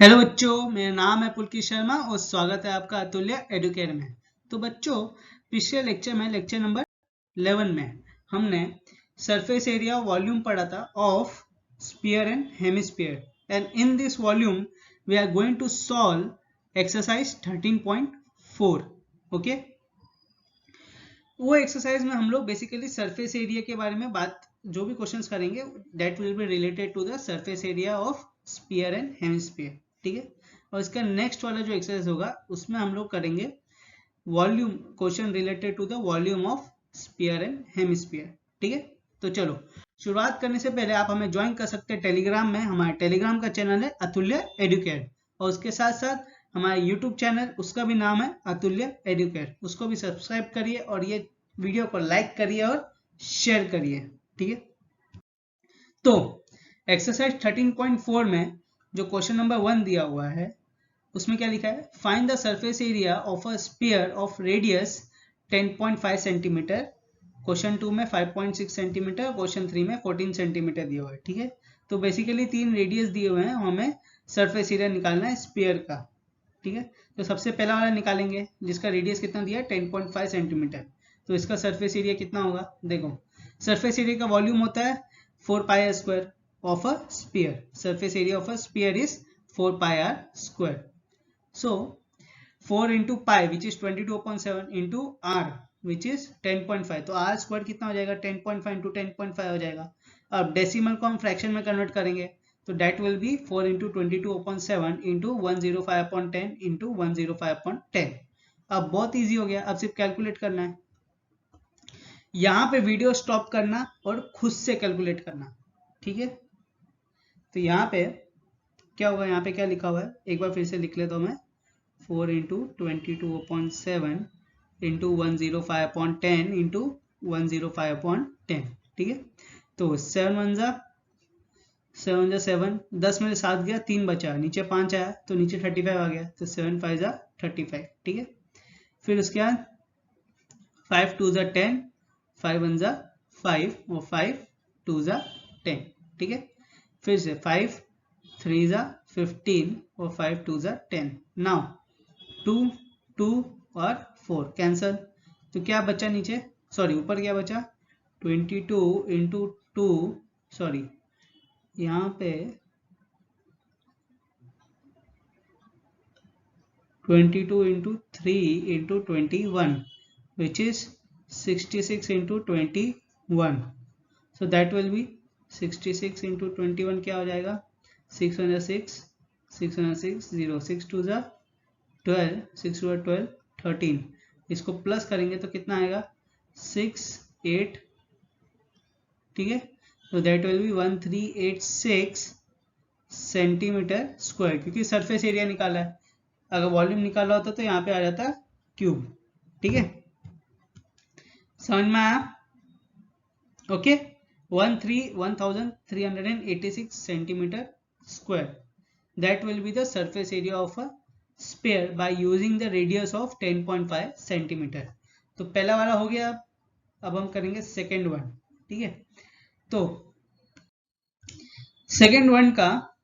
Hello बच्चों, मेरा नाम है पुलकित शर्मा और स्वागत है आपका अतुल्य एडुकेयर में। तो बच्चों, पिछले लेक्चर में लेक्चर नंबर 11 में हमने सरफेस एरिया वॉल्यूम पढ़ा था of sphere and hemisphere, and in this volume we are going to solve exercise 13.4। Okay, वो एक्सरसाइज में हम लोग बेसिकली सरफेस एरिया के बारे में बात, जो भी क्वेश्चंस करेंगे that will be related to the surface area of sphere and hemisphere. ठीक है, और इसका नेक्स्ट वाला जो एक्सरसाइज होगा उसमें हम लोग करेंगे volume, question related to the volume of sphere and hemisphere. ठीक है, तो चलो शुरुआत करने से पहले आप हमें ज्वाइन कर सकते हैं टेलीग्राम में। हमारे टेलीग्राम का चैनल है अतुल्य एडुकेयर, और उसके साथ साथ हमारा यूट्यूब चैनल, उसका भी नाम है अतुल्य एडुकेयर, उसको भी सब्सक्राइब करिए और ये वीडियो को लाइक करिए और शेयर करिए। ठीक है, तो एक्सरसाइज 13.4 में जो क्वेश्चन नंबर 1 दिया हुआ है उसमें क्या लिखा है, find the surface area of a sphere of radius 10.5 centimetre. Question 2 में 5.6 सेंटीमीटर, क्वेश्चन 3 में 14 सेंटीमीटर दिया हुआ है। ठीक है, तो बेसिकली 3 रेडियस दिए हुए हैं, हमें सरफेस एरिया निकालना है स्फीयर का। ठीक है, तो सबसे पहला वाला निकालेंगे जिसका रेडियस कितना दिया है 10.5 सेंटीमीटर। तो इसका सरफेस एरिया कितना होगा, देखो सरफेस एरिया का वॉल्यूम होता है 4 pi are square of a sphere. Surface area of a sphere is 4 pi r square. So 4 into pi which is 22/7 into r which is 10.5, तो r square कितना हो जाएगा 10.5 into 10.5 हो जाएगा। अब डेसिमल को हम फ्रैक्शन में कन्वर्ट करेंगे तो that will be 4 into 22/7 into 105/10 into 105/10। अब बहुत इजी हो गया, अब सिर्फ कैलकुलेट करना है। यहाँ पे वीडियो स्टॉप करना और खुद से कैलकुलेट करना। ठीक है, तो यहाँ पे क्या होगा, यहाँ पे क्या लिखा हुआ है एक बार फिर से लिख लेता हूँ मैं, 4 into 22/7 into 105/10 into 105/10। ठीक है, तो 7 1 जा 7, 10 में से 7 गया, 3 बचा, नीचे 5 आया तो नीचे 35 आ गया, तो 7 5 जा 35। ठीक है, फिर उसके बाद 5 2 जा 10, 5 1 जा 5 और 5 2 जा 10। ठीक है, फिर से 5 3 जा 15 और 5 2 जा 10। नाउ 2 2 और 4 कैंसल, तो क्या बचा नीचे, सॉरी ऊपर क्या बचा 22 इंटू 2, सॉरी यहाँ पे 22 into 3 into 21 which is 66 into 21। So that will B 66 into 21 क्या हो जाएगा 606 606 0 6 2 जा 12 6 2 12 13। इसको प्लस करेंगे तो कितना आएगा 6 8। ठीक है, तो that will B 1386 centimetre square, क्योंकि सरफेस एरिया निकाला है। अगर वॉल्यूम निकाला होता तो यहाँ पे आ जाता क्यूब। ठीक है, समझ में आया? Okay, 1386 centimetre square, that will be the surface area of a sphere by using the radius of 10.5 centimetre. तो पहला वाला हो गया, अब हम करेंगे सेकेंड वन। ठीक है, तो सेकेंड वन का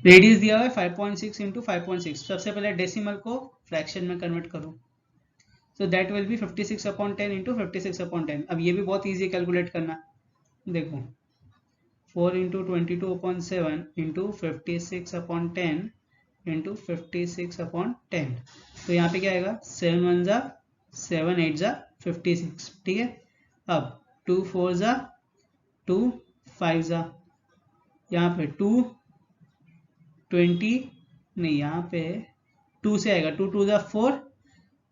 रेडियस दिया हुआ है 5.6 इंटू 5.6। सबसे पहले डेसिमल को फ्रैक्शन में कन्वर्ट करो, so that will be 56/10 into 56/10। अब ये भी बहुत इजी कैलकुलेट करना, देखो 4 इंटू 22/7 इंटू 56/10 इंटू 56/10। तो यहाँ पे क्या आएगा 7 1 जा 7 8 जा 56। ठीक है, अब 2 4 जा 2 5 जा, यहाँ पे 2 20 नहीं, यहाँ पे 2 से आएगा 2 2 जा 4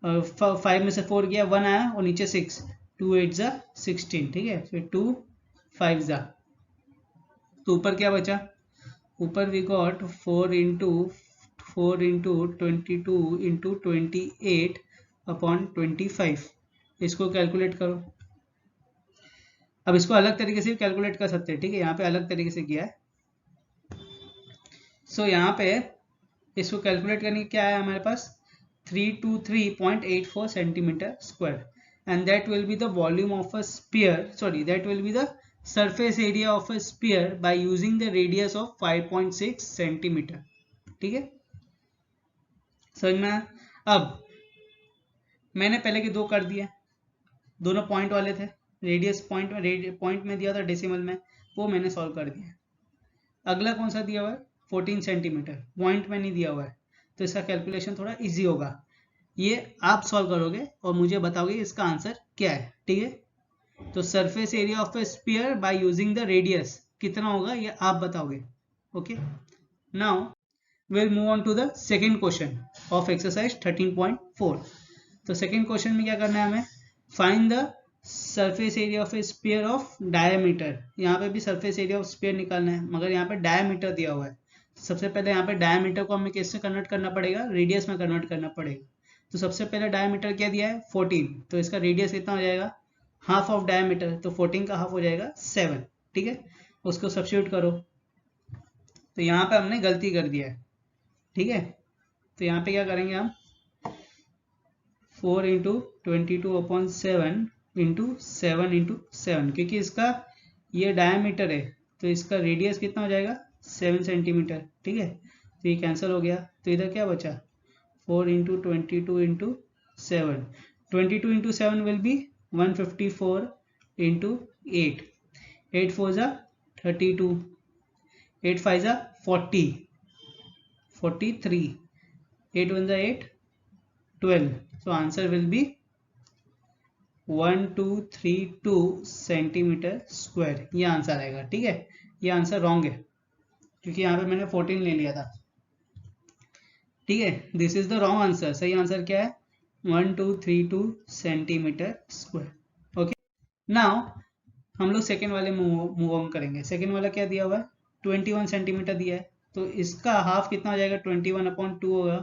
और 5 में से 4 गया 1 आया और नीचे 6, 2 8 जा 16। ठीक है, फिर 2 5 जा, तो ऊपर क्या बचा, ऊपर वी गॉट 4 इंटू 22 इंटू 28/25। इसको कैलकुलेट करो। अब इसको अलग तरीके से कैलकुलेट कर सकते हैं। ठीक है, यहाँ पे अलग तरीके से किया है। सो यहाँ पे इसको कैलकुलेट करने क्या है हमारे पास 323.84 centimetre square, and that will be the volume of a sphere, sorry that will be the surface area of a sphere by using the radius of 5.6 centimetre. ठीक है, समझ में आया? अब मैंने पहले के दो कर दिए, दोनों पॉइंट वाले थे, रेडियस पॉइंट में दिया था डेसिमल में, वो मैंने सॉल्व कर दिया। अगला कौन सा दिया हुआ है? 14 सेंटीमीटर, पॉइंट में नहीं दिया हुआ है, तो इसका कैलकुलेशन थोड़ा इजी होगा। ये आप सॉल्व करोगे और मुझे बताओगे इसका आंसर क्या है। ठीक है, तो surface area of a sphere by using the radius कितना होगा ये आप बताओगे। Okay, now we'll move on to the second question of exercise 13.4। तो सेकेंड क्वेश्चन में क्या करना है हमें? Find the surface area of a sphere of diameter. यहाँ पे भी सरफेस एरिया ऑफ स्फीयर निकालना है, मगर यहाँ पे डायमीटर दिया हुआ है। सबसे पहले यहाँ पे डायमीटर को हमें किससे कन्वर्ट करना पड़ेगा? रेडियस में कन्वर्ट करना पड़ेगा। तो सबसे पहले डायमीटर क्या दिया है? 14, तो इसका रेडियस कितना हो जाएगा? हाफ ऑफ डायमीटर, तो 14 का हाफ हो जाएगा 7। ठीक है, उसको सब्स्टिट्यूट करो। तो यहाँ पे हमने गलती कर दिया है। ठीक है, तो यहाँ पे क्या करेंगे हम? 4 इंटू 22/7 इंटू 7 इंटू 7, क्योंकि इसका ये डायमीटर है तो इसका रेडियस कितना हो जाएगा? 7 सेंटीमीटर। ठीक है, तो ये कैंसिल हो गया, तो इधर क्या बचा? 4 into 22 into 7, 22 into 7 will be 154 into 8, 8 4 जा 32, 8 5 जा 40, 43, 8 1 जा 8, 12, so answer will be 1232 centimetre square, ये आंसर आएगा। ठीक है, ये आंसर रॉन्ग है क्योंकि यहाँ पे मैंने 14 ले लिया था। ठीक है, this is the wrong answer. सही आंसर क्या है? 1232 सेंटीमीटर स्क्वायर। ओके, नाउ हम लोग सेकेंड वाले मूव ऑन करेंगे। सेकेंड वाला क्या दिया हुआ है? 21 सेंटीमीटर दिया है, तो इसका हाफ कितना हो जाएगा? 21/2 होगा,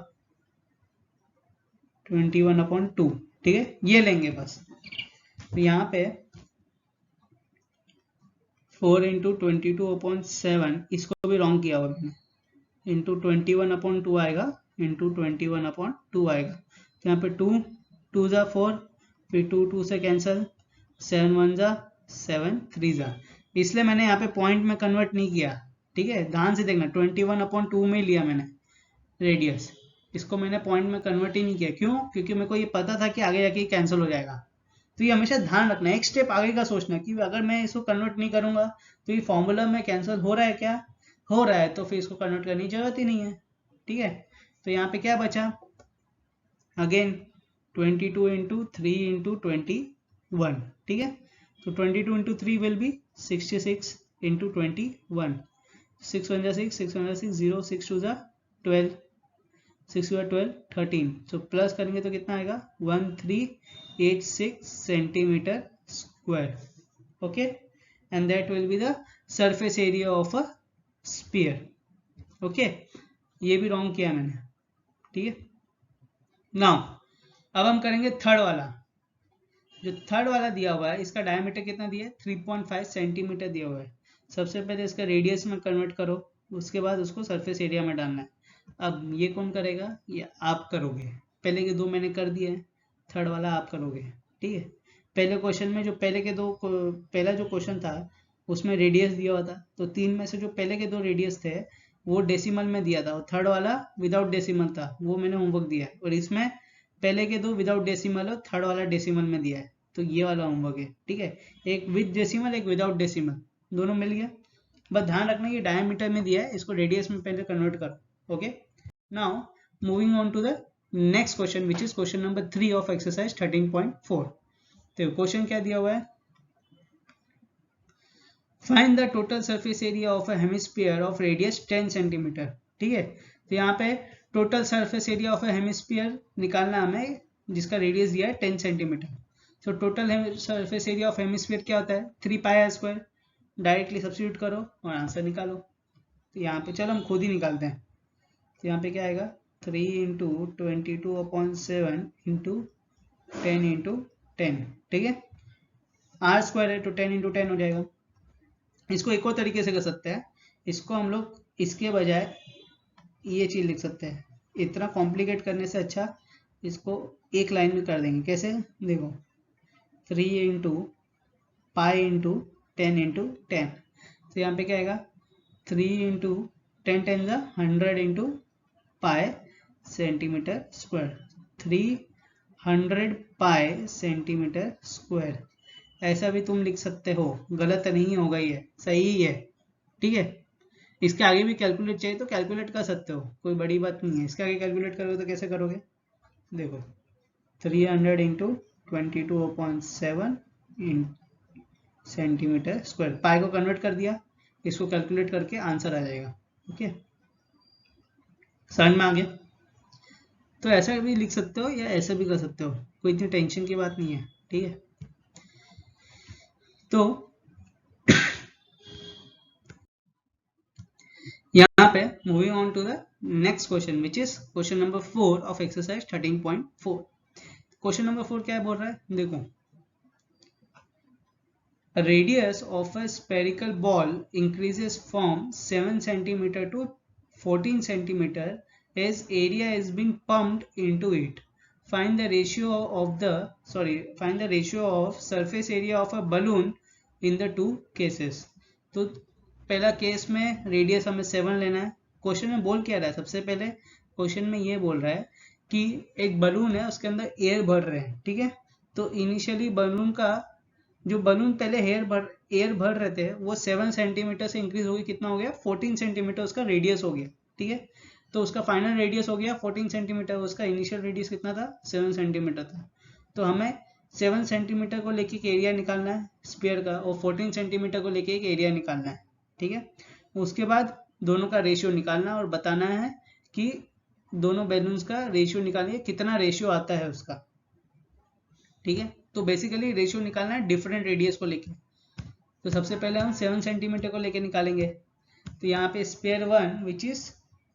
21/2। ठीक है, ये लेंगे बस। तो यहाँ पे 4 इंटू 22/7, इसको भी रॉन्ग किया हुआ मैंने, इंटू 21/2 आएगा, इंटू 21/2 आएगा। तो यहाँ पे 2 2 जा 4, फिर 2 2 से कैंसिल, 7 1 जा 7 3 जा। इसलिए मैंने यहाँ पे पॉइंट में कन्वर्ट नहीं किया। ठीक है, ध्यान से देखना, 21/2 में लिया मैंने रेडियस, इसको मैंने पॉइंट में कन्वर्ट ही नहीं किया। क्यों? क्योंकि मेरे को ये पता था कि आगे जाके कैंसिल हो जाएगा। तो ये हमेशा ध्यान रखना, एक स्टेप आगे का सोचना कि अगर मैं इसको कन्वर्ट नहीं करूंगा तो ये फॉर्मूला में कैंसिल हो रहा है, क्या हो रहा है, तो फिर इसको कन्वर्ट करने की जरूरत ही नहीं है। ठीक है, तो यहाँ पे क्या बचा? Again 22 into 3 into 21। ठीक है, तो 22 इंटू 3 विल बी 66 इंटू 21, 6 1 जा 6, 6 1 जा 6, 0 6 2 जा 12, 6 12 13, सो प्लस करेंगे तो कितना आएगा? 1386 centimetre square. Okay, and that will be the surface area of a sphere. Okay, ये भी रॉन्ग किया मैंने। ठीक है, नाउ अब हम करेंगे थर्ड वाला। जो थर्ड वाला दिया हुआ है, इसका डायमीटर कितना दिया है? 3.5 सेंटीमीटर दिया हुआ है। सबसे पहले इसका रेडियस में कन्वर्ट करो, उसके बाद उसको सरफेस एरिया में डालना है। अब ये कौन करेगा? ये आप करोगे। पहले के दो मैंने कर दिए हैं, थर्ड वाला आप करोगे। ठीक है, पहले क्वेश्चन में जो पहला जो क्वेश्चन था उसमें रेडियस दिया हुआ था, तो तीन में से जो पहले के दो रेडियस थे वो डेसिमल में दिया था, और थर्ड वाला विदाउट डेसिमल था, वो मैंने होमवर्क दिया है। और इसमें पहले के दो विदाउट डेसिमल और थर्ड वाला डेसिमल में दिया है, तो ये वाला होमवर्क है। ठीक है, एक विद डेसिमल एक विदाउट डेसिमल, दोनों मिल गया। बस ध्यान रखना ये डायमीटर में दिया है, इसको रेडियस में पहले कन्वर्ट करो। Okay, now moving on to the next question which is question number 3 of exercise 13.4। तो क्वेश्चन क्या दिया हुआ है? Find the total surface area of a hemisphere of radius 10 centimetre. ठीक है, तो यहाँ पे total surface area of a hemisphere निकालना हमें, जिसका रेडियस दिया है 10 सेंटीमीटर। तो total surface area of hemisphere क्या होता है? 3πr²। डायरेक्टली सब्स्टिट्यूट करो और आंसर निकालो। तो यहाँ पे चलो हम खुद ही निकालते हैं। तो यहाँ पे क्या आएगा? 3 इंटू 22/7 इंटू 10 इंटू 10। ठीक है, r² है तो 10 इंटू 10 हो जाएगा। इसको एक और तरीके से कर सकते हैं, इसको हम लोग इसके बजाय ये चीज लिख सकते हैं। इतना कॉम्प्लिकेट करने से अच्छा इसको एक लाइन में कर देंगे। कैसे? देखो, 3 इंटू पाई इंटू 10 इंटू 10। तो यहाँ पे क्या आएगा 3 इंटू 10 10 जा 100 इंटू पाई सेंटीमीटर स्क्वायर, 300 पाई सेंटीमीटर स्क्वायर। ऐसा भी तुम लिख सकते हो, गलत नहीं होगा, ये सही ही है। ठीक है, इसके आगे भी कैलकुलेट चाहिए तो कैलकुलेट कर सकते हो, कोई बड़ी बात नहीं है। इसके आगे कैलकुलेट करोगे तो कैसे करोगे, देखो 300 इंटू 22.7 इन सेंटीमीटर स्क्वायर, पाई को कन्वर्ट कर दिया, इसको कैलकुलेट करके आंसर आ जाएगा। ओके, समझ में आ गया। तो ऐसा भी लिख सकते हो या ऐसा भी कर सकते हो, कोई इतनी टेंशन की बात नहीं है। ठीक है, तो यहाँ पे moving on to the next question which is question number 4 of exercise 13.4। Question number 4 क्या बोल रहा है, देखो radius of a spherical ball increases from 7 cm to 14 cm as area is being pumped into it. Find the ratio of surface area of a balloon in the two cases. तो पहला case में radius हमें 7 लेना है। Question में बोल क्या रहा है, सबसे पहले क्वेश्चन में ये बोल रहा है कि एक बलून है, उसके अंदर एयर भर रहे हैं। ठीक है, तो इनिशियली बलून का जो बलून पहले एयर भर रहे थे वो 7 सेंटीमीटर से इंक्रीज हो गया, कितना हो गया 14 सेंटीमीटर उसका रेडियस हो गया। ठीक है, तो उसका फाइनल रेडियस हो गया 14 सेंटीमीटर, उसका इनिशियल रेडियस कितना था 7 सेंटीमीटर था। तो हमें 7 सेंटीमीटर को लेके एक एरिया निकालना है स्फीयर का और 14 सेंटीमीटर को लेके एक एरिया निकालना है। ठीक है, उसके बाद दोनों का रेशियो निकालना और बताना है कि दोनों बैलून्स का रेशियो निकालिए कितना रेशियो आता है उसका। ठीक है, तो बेसिकली रेशियो निकालना है डिफरेंट रेडियस को लेके। तो सबसे पहले हम 7 सेंटीमीटर को लेके निकालेंगे। तो यहाँ पे स्पेयर 1 विच इज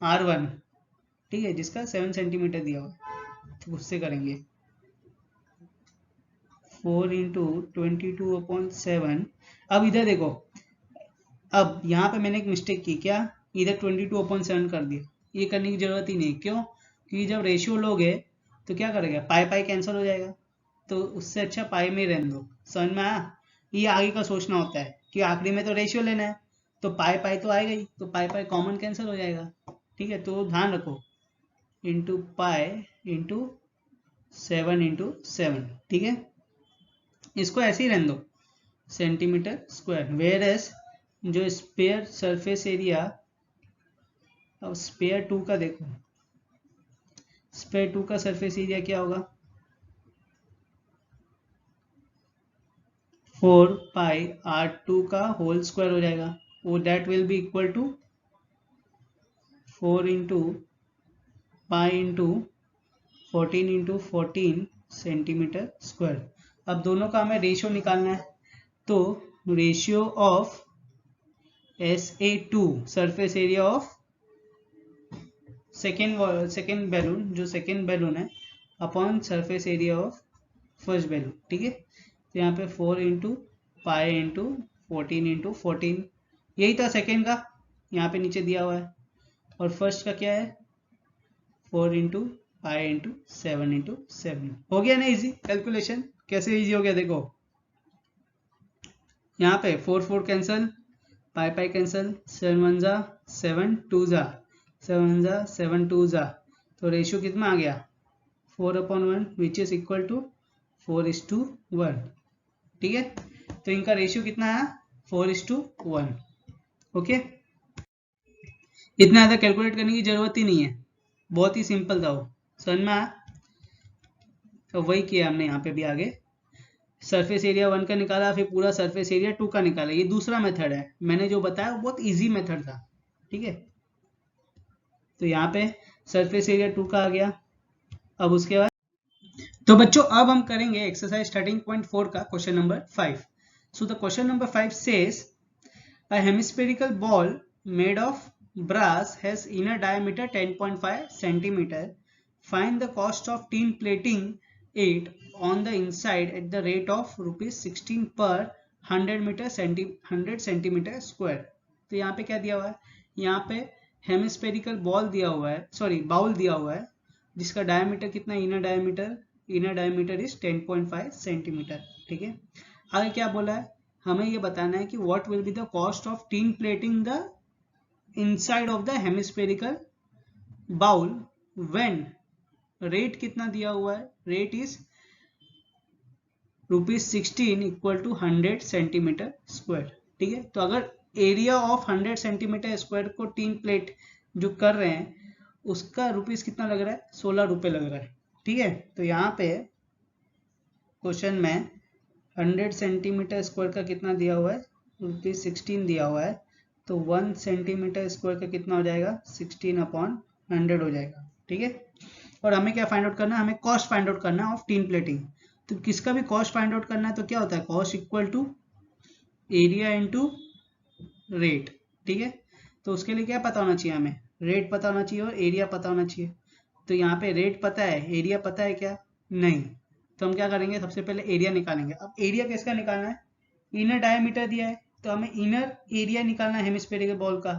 R1, ठीक है, जिसका 7 सेंटीमीटर दिया हुआ है, तो उससे करेंगे 4 इंटू 22/7। अब इधर देखो, अब यहाँ पे मैंने एक मिस्टेक की, क्या इधर 22/7 कर दिया, ये करने की जरूरत ही नहीं। क्यों, क्योंकि जब रेशियो लोगे तो क्या करेगा, पाई पाई कैंसिल हो जाएगा, तो उससे अच्छा पाई में रहने दो। समझ में आया, ये आगे का सोचना होता है कि आखिरी में तो रेशियो लेना है, तो पाई पाई तो आएगा ही, तो पाई पाई कॉमन कैंसिल हो जाएगा। ठीक है, तो ध्यान रखो इंटू पाई इंटू 7 इंटू 7। ठीक है, इसको ऐसे ही रहने दो सेंटीमीटर स्क्वायर। वेयर एज जो स्पेयर सरफेस एरिया, अब स्पेयर 2 का देखो, स्पेयर 2 का सरफेस एरिया क्या होगा 4 पाई R2 का होल स्क्वायर हो जाएगा, वो that will be equal to 4 into pi into 14 into 14 centimetre square. अब दोनों का हमें रेशियो निकालना है, तो ratio of SA2 surface area of second balloon, जो सेकेंड बैलून है, upon surface area of first balloon. ठीक है, तो यहाँ पे 4 इंटू पाई इंटू 14 इंटू 14, यही था सेकेंड का, यहाँ पे नीचे दिया हुआ है। और फर्स्ट का क्या है 4 इंटू पाई इंटू 7 इंटू 7। हो गया ना इजी कैलकुलेशन, कैसे इजी हो गया देखो, यहाँ पे 4 4 कैंसिल, पाई पाई कैंसिल, 7 1 जा 7 2 जा 7 जा 7 2 जा, तो रेशियो कितना आ गया 4/1 विच इज इक्वल टू 4:1। ठीक है, तो इनका रेशियो कितना है 4:1। ओके, इतना ज़्यादा कैलकुलेट करने की जरूरत ही नहीं है, बहुत ही सिंपल था वो, समझ में आया। तो वही किया हमने यहाँ पे भी आगे, सरफेस एरिया 1 का निकाला, फिर पूरा सरफेस एरिया 2 का निकाला। ये दूसरा मेथड है, मैंने जो बताया वो बहुत इजी मेथड था। ठीक है, तो यहाँ पे सरफेस एरिया 2 का आ गया। अब उसके बाद तो बच्चों अब हम करेंगे एक्सरसाइज 13.4 का question number 5। So the question number 5 says a hemispherical ball made of brass has inner diameter 10.5 centimeter. Find the cost of tin plating it on the inside at the rate of rupees 16 per 100 centimeter square. तो यहाँ पे क्या दिया हुआ है, यहाँ पे hemispherical ball दिया हुआ है, सॉरी बाउल दिया हुआ है, जिसका डायमीटर कितना, इनर डायमीटर इज 10.5 सेंटीमीटर। ठीक है, आगे क्या बोला है, हमें ये बताना है कि what will be the cost of tin plating the inside of the hemispherical bowl when, rate कितना दिया हुआ है, rate is ₹16 equal to 100 centimetre square. ठीक है, तो अगर एरिया ऑफ 100 सेंटीमीटर स्क्वायर को टिन प्लेट जो कर रहे हैं उसका रुपीस कितना लग रहा है, 16 रुपये लग रहा है। ठीक है, तो यहाँ पे क्वेश्चन में 100 सेंटीमीटर स्क्वायर का कितना दिया हुआ है, ₹16 दिया हुआ है, तो 1 सेंटीमीटर स्क्वायर का कितना हो जाएगा, 16/100 हो जाएगा। ठीक है, और हमें क्या फाइंड आउट करना है, हमें कॉस्ट फाइंड आउट करना है ऑफ टिन प्लेटिंग। तो किसका भी कॉस्ट फाइंड आउट करना है तो क्या होता है, cost equal to area into rate. ठीक है, तो उसके लिए क्या पता होना चाहिए, हमें रेट पता होना चाहिए और एरिया पता होना चाहिए। तो यहाँ पे रेट पता है, एरिया पता है क्या, नहीं, तो हम क्या करेंगे, सबसे पहले एरिया निकालेंगे। अब एरिया किसका निकालना है, इनर डायमीटर दिया है तो हमें इनर एरिया निकालना है हेमिस्फेरिकल बॉल का।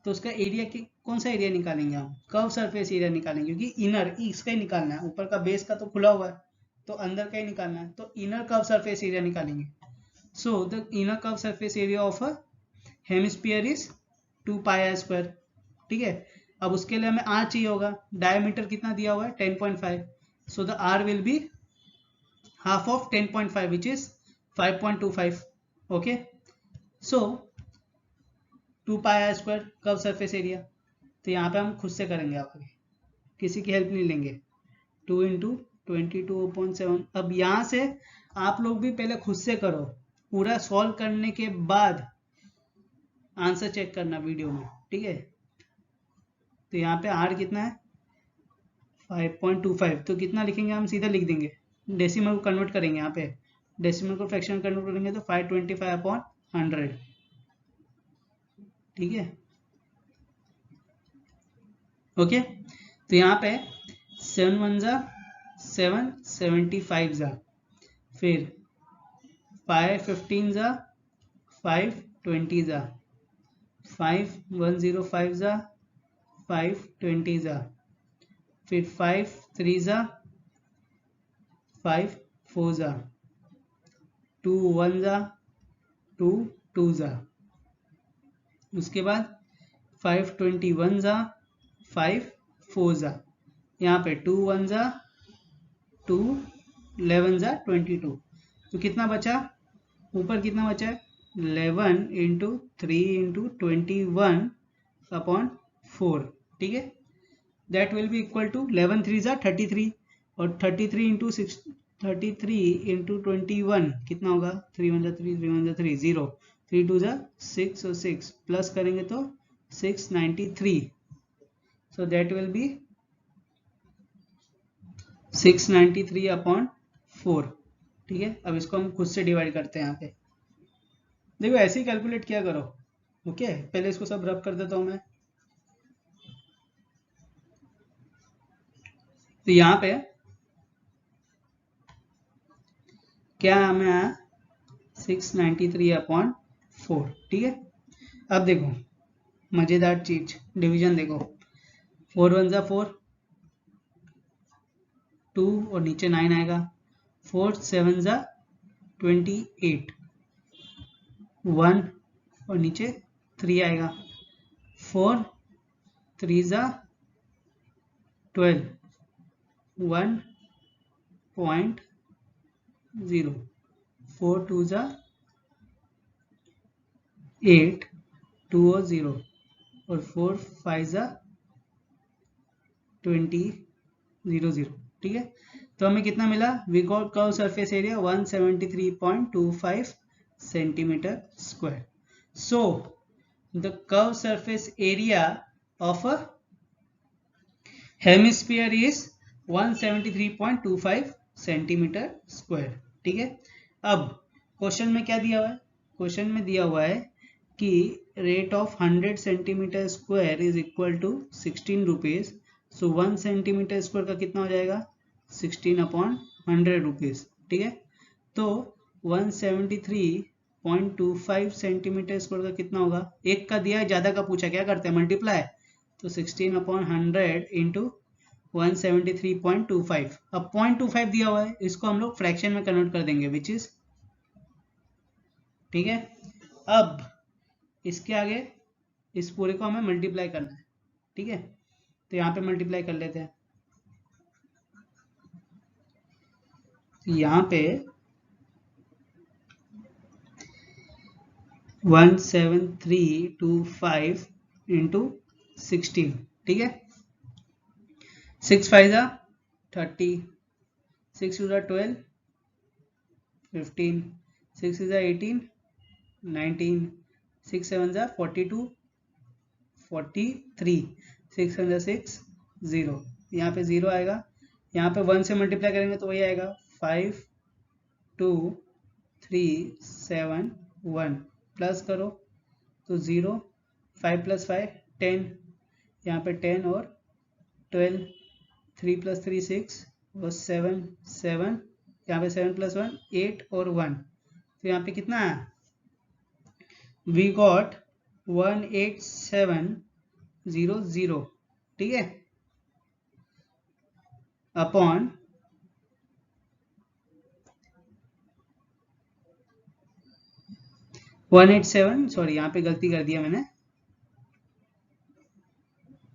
तो उसका एरिया कौन सा एरिया निकालेंगे हम, कर्व सरफेस एरिया निकालेंगे, क्योंकि इनर इसका ही निकालना है, ऊपर का बेस का तो खुला हुआ है तो अंदर का ही निकालना है, तो इनर कर्व सरफेस एरिया निकालेंगे। So the inner curve surface area of a hemisphere is 2πr²। ठीक है, अब उसके लिए हमें r चाहिए होगा, डायमीटर कितना दिया हुआ है 10.5, so the r will be half of 10.5 which is 5.25। Okay, so 2πr² curve surface area, तो यहाँ पे हम खुद से करेंगे, आप किसी की हेल्प नहीं लेंगे। 2 × 22/7। अब यहाँ से आप लोग भी पहले खुद से करो, पूरा सॉल्व करने के बाद आंसर चेक करना वीडियो में। ठीक है, तो यहाँ पे r कितना है 5.25, तो कितना लिखेंगे हम, सीधा लिख देंगे, डेसिमल को कन्वर्ट करेंगे, यहाँ पे डेसिमल को फ्रैक्शन कन्वर्ट करेंगे तो 525/100। ठीक है, ओके, तो यहाँ पे 7 1 जा 7, 75 जा, फिर 5 15 जा 5 20 जा, 5 105 जा 5 20 जा, फिर 5 3 जा 5 4 जा, 2 1 जा 2 2 जा, उसके बाद 5 21 जा 5 4 जा, यहाँ पे 2 1 जा 2 11 जा 22, तो कितना बचा, ऊपर कितना बचा है 11 × 3 × 21/4। ठीक है, that will be equal to 11 3 जा 33, और 33 × 21 कितना होगा, 3 1 जा 3 3 1 जा 3 0, 3 2 जा 6 और 6 प्लस करेंगे तो 693, सो दैट विल बी 693/4। ठीक है, अब इसको हम खुद से डिवाइड करते हैं, यहाँ पे देखो ऐसे ही कैलकुलेट किया करो। ओके, पहले इसको सब रब कर देता हूं मैं, तो यहाँ पे क्या हमें आया 693/4। ठीक है, अब देखो मजेदार चीज, डिवीजन देखो, 4 1 जा 4, 2 और नीचे 9 आएगा, 4 7 जा 28, 1 और नीचे 3 आएगा, 4 3 जा 12, 1.0, 4 2 जा 8, 2 और 0, और 4 5 जा 20 0 0। ठीक है, तो हमें कितना मिला, we got curve surface area 173.25 centimetre square. So the curve surface area of a hemisphere is 173.25 centimetre square. ठीक है, अब क्वेश्चन में क्या दिया हुआ है, क्वेश्चन में दिया हुआ है कि rate of 100 centimetre square is equal to 16 rupees, so 1 centimetre square का कितना हो जाएगा 16/100 रुपीज। ठीक है, तो 173.25 सेंटीमीटर स्क्वायर का कितना होगा, एक का दिया है ज्यादा का पूछा, क्या करते हैं मल्टीप्लाई, तो 16/100 इंटू 173.25। अब 0.25 दिया हुआ है, इसको हम लोग फ्रैक्शन में कन्वर्ट कर देंगे, विच इज ठीक है। अब इसके आगे इस पूरे को हमें मल्टीप्लाई करना है, ठीक है। तो यहाँ पे मल्टीप्लाई कर लेते हैं। यहाँ पे 17325 इंटू 16, ठीक है। 6 5 30, 6 2 12, 15, 6 is 18, 19, 6 7 42, 43, 6 7 6 0, यहाँ पे 0 आएगा। यहाँ पे 1 से मल्टीप्लाई करेंगे तो वही आएगा 5 2 3 7 1, प्लस करो तो 0, 5 + 5 10, यहाँ पे 10 और 12, 3 + 3 6 और 7 7, यहाँ पे 7 + 1 8 और 1, तो यहाँ पे कितना है, वी गॉट 18700, ठीक है, अपॉन 187, सॉरी यहाँ पे गलती कर दिया मैंने,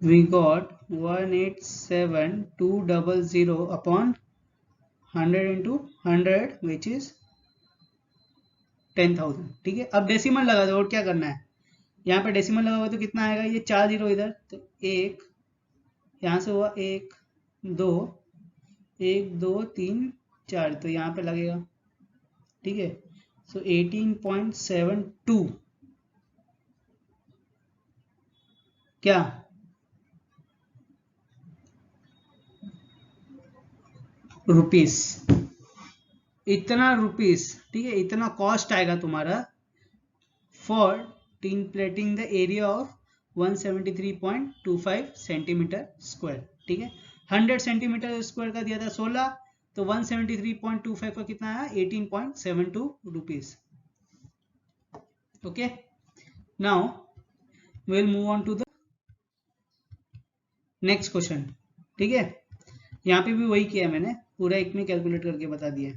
we got 187,200 upon 100 into 100 which is 10,000, ठीक है। अब डेसिमल लगा दो, और क्या करना है, यहाँ पे डेसिमल लगाओगे तो कितना आएगा, ये 4 0 इधर, तो 1 यहाँ से हुआ 1 2 1 2 3 4, तो यहाँ पे लगेगा, ठीक है। सो 18.72 क्या रुपीस, इतना रुपीस, ठीक है, इतना कॉस्ट आएगा तुम्हारा for tin plating the area of 173.25 centimetre square, ठीक है। 100 सेंटीमीटर स्क्वायर का दिया था 16, तो 173.25 का कितना आया, 18.72 rupees. Okay, now we will move on to the next question, ठीक है। यहाँ पे भी वही किया मैंने, पूरा एक में कैलकुलेट करके बता दिया।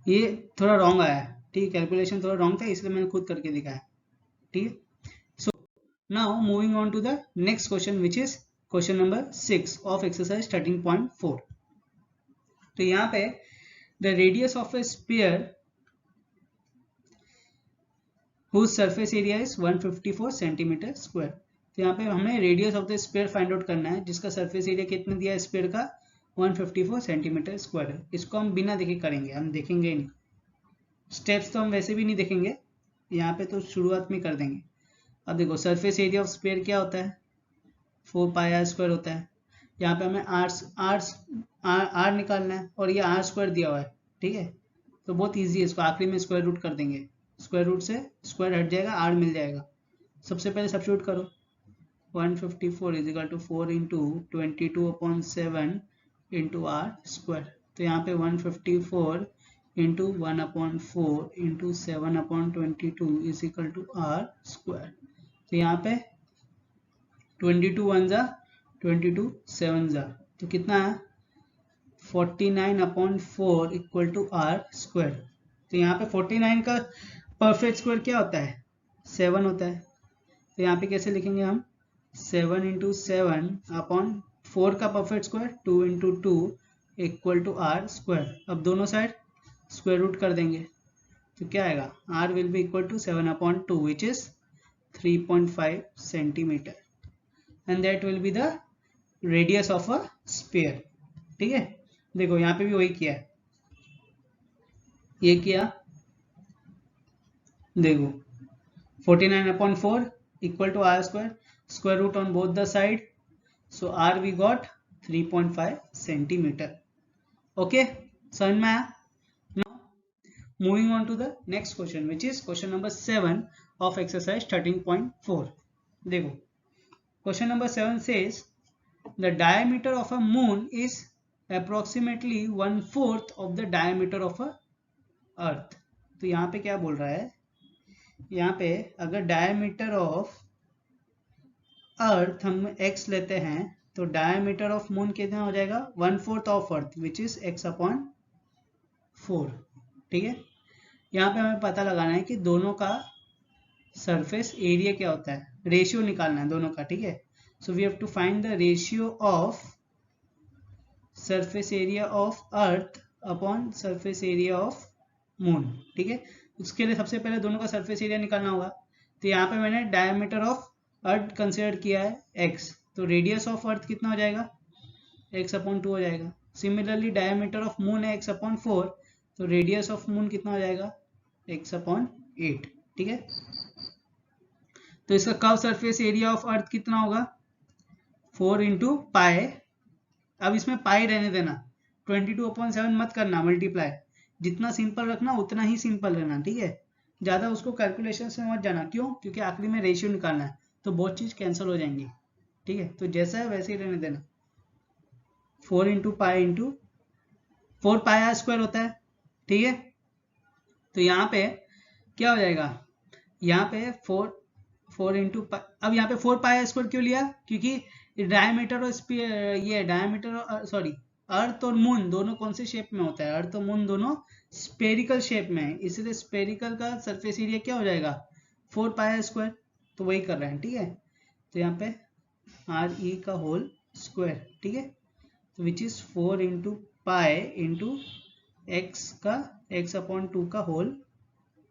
ये थोड़ा रॉन्ग आया है, ठीक है, कैलकुलेशन थोड़ा रॉन्ग था, इसलिए मैंने खुद करके दिखाया, ठीक है। So now moving on to the next question which is question number 6 of exercise 13.4। तो यहाँ पे the radius of a sphere whose surface area is 154 centimetre square. तो यहाँ पे हमें radius of the sphere find out करना है, जिसका सरफेस एरिया कितना दिया है स्फीयर का, 154 सेंटीमीटर स्क्वायर है। इसको हम बिना देखे करेंगे, हम देखेंगे नहीं, स्टेप्स तो हम वैसे भी नहीं देखेंगे, यहाँ पे तो शुरुआत में कर देंगे। अब देखो सरफेस एरिया ऑफ स्फीयर क्या होता है, 4πr² होता है। यहाँ पे हमें आर निकालना है, और ये r² दिया हुआ है, ठीक है। तो बहुत ईजी है, इसको आखिरी में स्क्वायर रूट कर देंगे, स्क्वायर रूट से स्क्वायर हट जाएगा, आर मिल जाएगा। सबसे पहले सब्स्टिट्यूट करो, 154 = 4 × 22/7 × r²। तो यहाँ पे 154 × 1/4 × 7/22 = r²। तो यहाँ पे 22 1 = 22 7 = तो कितना है, 49/4 = r²। तो यहाँ पे 49 का परफेक्ट स्क्वायर क्या होता है, 7 होता है। तो यहाँ पे कैसे लिखेंगे हम, 7 × 7/4 का परफेक्ट स्क्वायर 2 × 2 = r²। अब दोनों साइड स्क्वायर रूट कर देंगे, तो क्या आएगा, r will be equal to 7/2 which is 3.5 centimetre, and that will be the radius of a sphere, ठीक है। देखो यहाँ पे भी वही किया है, ये किया, देखो 49/4 = r², square root on both the side, so r we got 3.5 centimetre. Okay, समझ में आया। Now moving on to the next question which is question number 7 of exercise 13.4। देखो question number 7 says the diameter of a moon is approximately 1/4 of the diameter of a earth। तो यहाँ पे क्या बोल रहा है, यहाँ पे अगर डायमीटर ऑफ अर्थ हम x लेते हैं, तो डायमीटर ऑफ मून कितना हो जाएगा, 1/4 of earth which is x/4, ठीक है। यहाँ पे हमें पता लगाना है कि दोनों का सरफेस एरिया क्या होता है, रेशियो निकालना है दोनों का, ठीक है। So we have to find the ratio of surface area of earth upon surface area of moon, ठीक है। उसके लिए सबसे पहले दोनों का सरफेस एरिया निकालना होगा। तो यहाँ पे मैंने डायमीटर ऑफ अर्थ कंसिडर किया है x, तो रेडियस ऑफ अर्थ कितना हो जाएगा, x/2 हो जाएगा। सिमिलरली डायमीटर ऑफ मून है x/4, तो रेडियस ऑफ मून कितना हो जाएगा, x/8, ठीक है। तो इसका कर्व सरफेस एरिया ऑफ अर्थ कितना होगा, 4 इंटू पाई। अब इसमें पाई रहने देना, 22/7 मत करना मल्टीप्लाई, जितना सिंपल रखना उतना ही सिंपल रहना, ठीक है। ज़्यादा उसको कैलकुलेशन में मत जाना, क्यों, क्योंकि आखिरी में रेशियो निकालना है, तो बहुत चीज़ कैंसिल हो जाएंगी, ठीक है। तो जैसा है वैसे ही रहने देना, 4 into pi into 4 pi are square होता है, ठीक है। तो यहाँ पे क्या हो जाएगा, यहाँ पे 4 इंटू, अब यहाँ पे 4 पाई आर स्क्वायर क्यों लिया, क्योंकि डायमीटर और ये डायमीटर और सॉरी अर्थ और मून दोनों कौन से शेप में होता है, अर्थ और मून दोनों स्पेरिकल शेप में है, इसलिए स्पेरिकल का सरफेस एरिया क्या हो जाएगा, 4 पाई आर स्क्वायर, तो वही कर रहे हैं, ठीक है। तो यहाँ पे आर ई का होल स्क्वायर, ठीक है, तो which is 4 into pi into x का x/2 का whole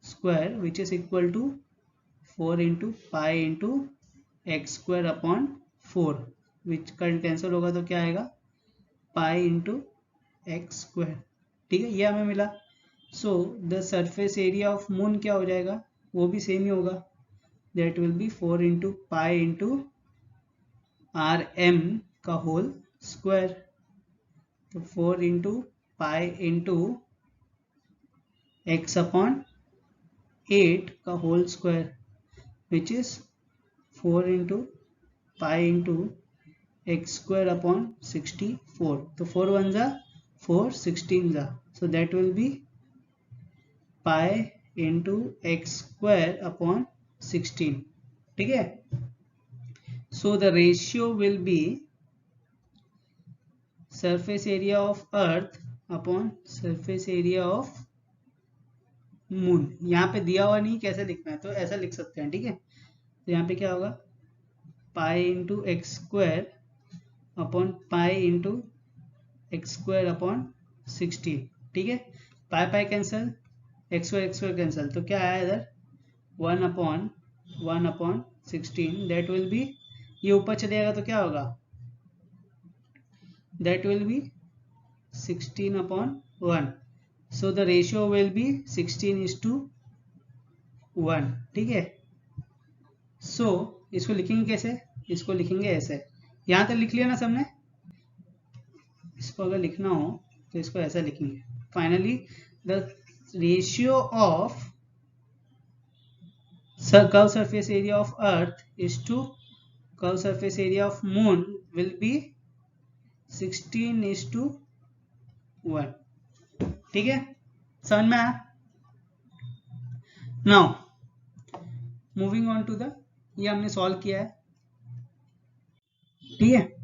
square, which is equal to 4 into pi into x²/4, which current cancel होगा तो क्या आएगा, पाई इंटू x², ठीक है, ये हमें मिला। So the surface area of moon क्या हो जाएगा, वो भी सेम ही होगा, that will B 4 into pi into RM का होल स्क्वायर, तो 4 इंटू पाई इंटू x/8 का whole square, which is 4 into pi into x²/64, तो 4 1 जा 4, 16 जा, so that will be pi into x²/16, ठीक है। So the ratio will be surface area of earth upon surface area of moon. यहाँ पे दिया हुआ नहीं कैसे लिखना है, तो ऐसा लिख सकते हैं, ठीक है। तो यहाँ पे क्या होगा, पाई इंटू x²/पाई इंटू x²/16, ठीक है। पाई पाई कैंसिल, x² कैंसिल, तो क्या आया इधर 1/16, दैट विल बी, ये ऊपर चले जाएगा तो क्या होगा, that will B 16/1, so the ratio will be 16:1, ठीक है। so इसको लिखेंगे कैसे, इसको लिखेंगे ऐसे, यहां तक लिख लिया ना सबने, इसको अगर लिखना हो तो इसको ऐसा लिखेंगे, finally the ratio of curve surface area of earth is to curve surface area of moon will be 16:1, ठीक है, समझ में आया। Now moving on to the, ये हमने सॉल्व किया है, ठीक है,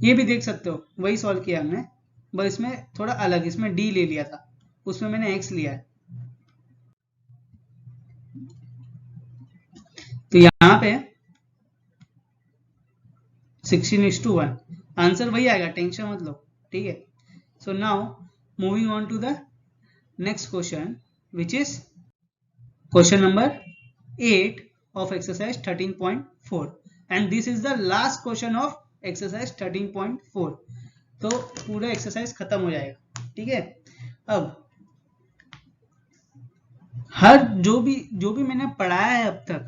ये भी देख सकते हो वही सॉल्व किया हमने, बस इसमें थोड़ा अलग, इसमें d ले लिया था, उसमें मैंने x लिया है। तो यहां पे 16:1 आंसर वही आएगा, टेंशन मत लो, ठीक है। So now moving on to the next question, which is question number 8 of exercise 13.4 and this is the last question of exercise 13.4, तो पूरा एक्सरसाइज खत्म हो जाएगा, ठीक है। अब हर जो भी मैंने पढ़ाया है अब तक,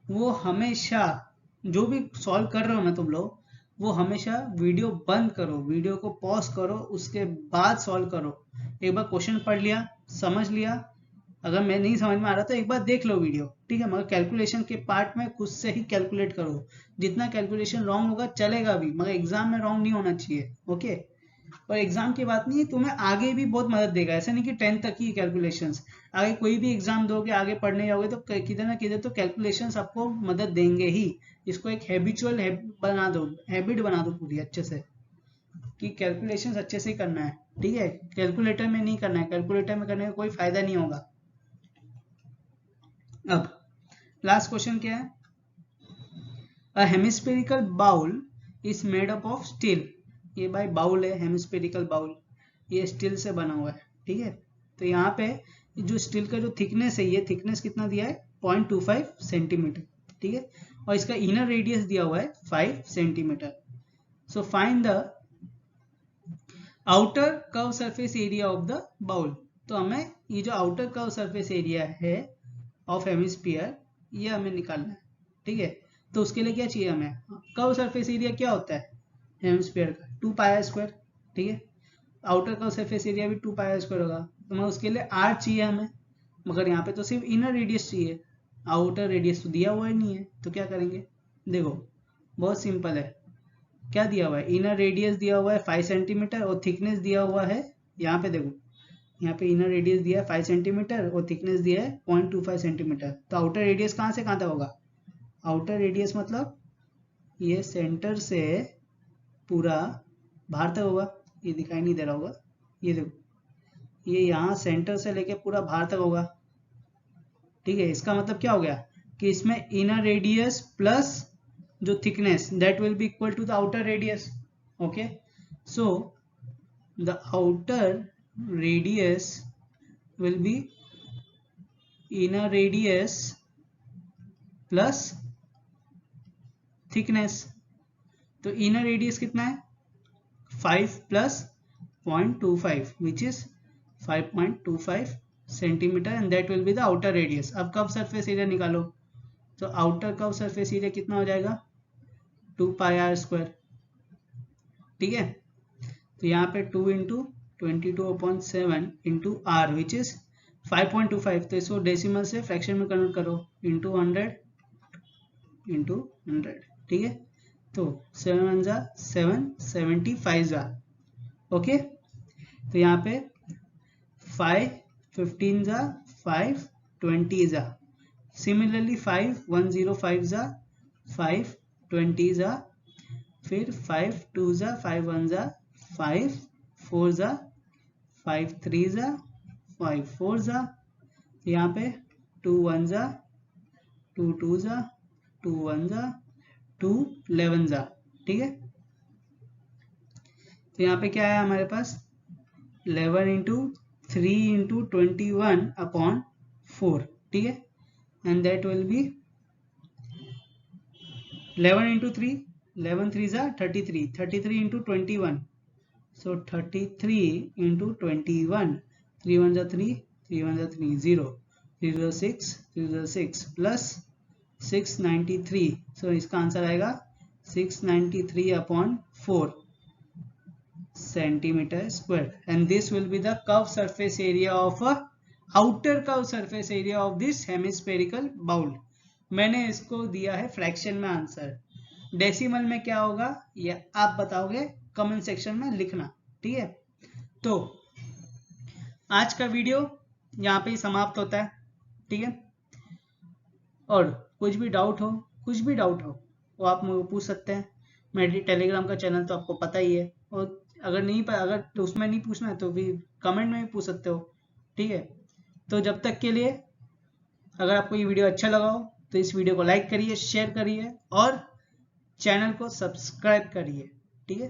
वो हमेशा जो भी सॉल्व कर रहे हो ना तुम लोग, वो हमेशा वीडियो बंद करो, वीडियो को पॉज करो, उसके बाद सॉल्व करो। एक बार क्वेश्चन पढ़ लिया, समझ लिया, अगर मैं नहीं समझ में आ रहा तो एक बार देख लो वीडियो, ठीक है, मगर कैलकुलेशन के पार्ट में खुद से ही कैलकुलेट करो, जितना कैलकुलेशन रॉन्ग होगा चलेगा भी, मगर एग्जाम में रॉन्ग नहीं होना चाहिए, ओके। और एग्जाम की बात नहीं है, तुम्हें आगे भी बहुत मदद देगा, ऐसा नहीं कि 10th तक ही कैलकुलेशंस, आगे कोई भी एग्जाम दोगे, आगे पढ़ने जाओगे तो किधर ना किधर तो कैलकुलेशंस आपको मदद देंगे ही। इसको एक हैबिचुअल बना दो, हैबिट बना दो पूरी अच्छे से, कि कैलकुलेशंस अच्छे से करना है, ठीक है, कैलकुलेटर में नहीं करना है, कैलकुलेटर में करने का कोई फायदा नहीं होगा, अब लास्ट क्वेश्चन क्या है, a hemispherical bowl is made up of steel. ये भाई बाउल है, हेमिस्फेरिकल बाउल, ये स्टील से बना हुआ है, ठीक है। तो यहाँ पे जो स्टील का जो थिकनेस है, ये थिकनेस कितना दिया है 0.25 सेंटीमीटर, ठीक है, और इसका इनर रेडियस दिया हुआ है 5 centimetre. So find the outer curve surface area of the bowl. तो हमें ये जो आउटर कर्व सरफेस एरिया है ऑफ हेमिस्फीयर, ये हमें निकालना है, ठीक है। तो उसके लिए क्या चाहिए हमें, कर्व सरफेस एरिया क्या होता है हेमिस्फीयर का 2 पाई स्क्वायर, ठीक है। आउटर कर्व सरफेस एरिया भी 2 पाई स्क्वायर होगा, तो मैं उसके लिए r चाहिए हमें, मगर यहाँ पे तो सिर्फ इनर रेडियस चाहिए, आउटर रेडियस तो दिया हुआ ही नहीं है। तो क्या करेंगे, देखो बहुत सिंपल है, क्या दिया हुआ है, इनर रेडियस दिया हुआ है 5 सेंटीमीटर और थिकनेस दिया हुआ है, यहाँ पे देखो, यहाँ पे इनर रेडियस दिया है 5 सेंटीमीटर और थिकनेस दिया है 0.25 सेंटीमीटर। तो आउटर रेडियस कहाँ से कहाँ तक होगा, आउटर रेडियस मतलब ये सेंटर से पूरा बाहर तक होगा, ये दिखाई नहीं दे रहा होगा, ये देखो ये यहाँ सेंटर से लेके पूरा बाहर तक होगा, ठीक है। इसका मतलब क्या हो गया कि इसमें इनर रेडियस प्लस जो thickness that will be equal to the outer radius, okay. So the outer radius will be inner radius plus thickness. तो इनर रेडियस कितना है 5 plus 0.25 which is 5.25 centimetre and that will be the outer radius. अब curve surface area निकालो, तो outer curve surface area कितना हो जाएगा 2 पाई are square, ठीक है। तो यहाँ पे 2 into 22/7 into r which is 5.25, तो इसको डेसिमल से फ्रैक्शन में कन्वर्ट करो इंटू 100, ठीक है। तो 7 1 जा 7, 75 जा, ओके। तो यहाँ पे 5 15 जा 5 20 जा, सिमिलरली 5 105 जा 5 20 जा, फिर 5 2 जा 5 1 जा 5 4 जा 5 3 जा 5 4 जा, यहाँ पे 2 1 जा 2 2 जा 2 1 जा 2 11 जा, ठीक है। तो यहाँ पे क्या है हमारे पास 11 इंटू 3 इंटू 21/4, ठीक है, and that will B 11 into 3, 11 3 जा 33, 33 इंटू 21, so 33 इंटू 21, 3 1 जा 3, 3 1 जा 3, 0 0 6 0 6 प्लस 693, so इसका आंसर आएगा 693/4 centimetre square and this will be the curve surface area of a outer curve surface area of this hemispherical bowl. मैंने इसको दिया है fraction में आंसर, डेसिमल में क्या होगा ये आप बताओगे, कमेंट सेक्शन में लिखना, ठीक है। तो आज का वीडियो यहाँ पे ही समाप्त होता है, ठीक है। और कुछ भी डाउट हो वो आप मुझे पूछ सकते हैं, मेरी टेलीग्राम का चैनल तो आपको पता ही है, और अगर तो उसमें नहीं पूछना है तो भी कमेंट में भी पूछ सकते हो, ठीक है। तो जब तक के लिए अगर आपको ये वीडियो अच्छा लगा हो तो इस वीडियो को लाइक करिए, शेयर करिए और चैनल को सब्सक्राइब करिए, ठीक है।